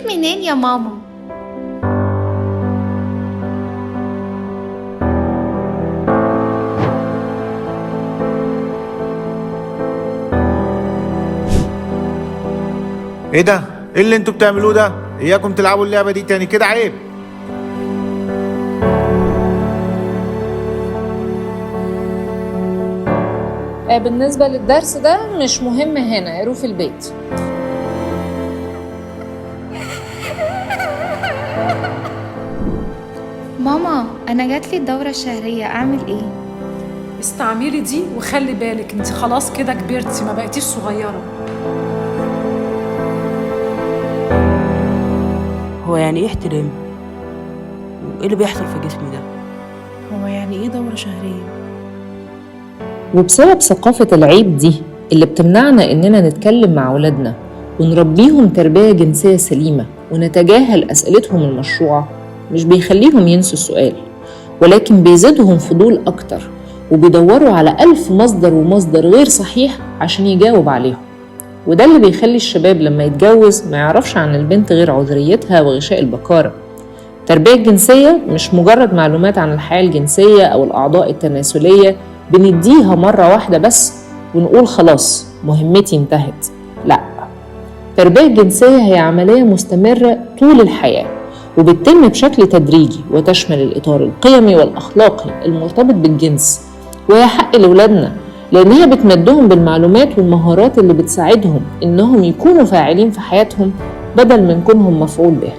جيت منين يا ماما؟ ايه ده؟ ايه اللي انتوا بتعملوه ده؟ اياكم تلعبوا اللعبة دي تاني، كده عيب. بالنسبة للدرس ده مش مهم هنا، اقروه في البيت. ماما انا جاتلي الدورة الشهرية، اعمل ايه؟ استعملي دي وخلي بالك انت خلاص كده كبرتي، ما بقيتيش صغيرة. هو يعني ايه احترام؟ وايه اللي بيحصل في جسمي ده؟ هو يعني ايه دورة شهرية؟ وبسبب ثقافة العيب دي اللي بتمنعنا إننا نتكلم مع أولادنا ونربيهم تربية جنسية سليمة ونتجاهل أسئلتهم المشروعة، مش بيخليهم ينسوا السؤال، ولكن بيزيدهم فضول أكتر وبيدوروا على 1000 مصدر ومصدر غير صحيح عشان يجاوب عليهم. وده اللي بيخلي الشباب لما يتجوز ما يعرفش عن البنت غير عذريتها وغشاء البكارة. التربية الجنسية مش مجرد معلومات عن الحياة الجنسية أو الأعضاء التناسلية بنديها مرة واحدة بس ونقول خلاص مهمتي انتهت. لا، التربية الجنسية هي عملية مستمرة طول الحياة وبتتم بشكل تدريجي وتشمل الإطار القيمي والأخلاقي المرتبط بالجنس، وهي حق لأولادنا لأنها بتمدهم بالمعلومات والمهارات اللي بتساعدهم إنهم يكونوا فاعلين في حياتهم بدل من كونهم مفعول به.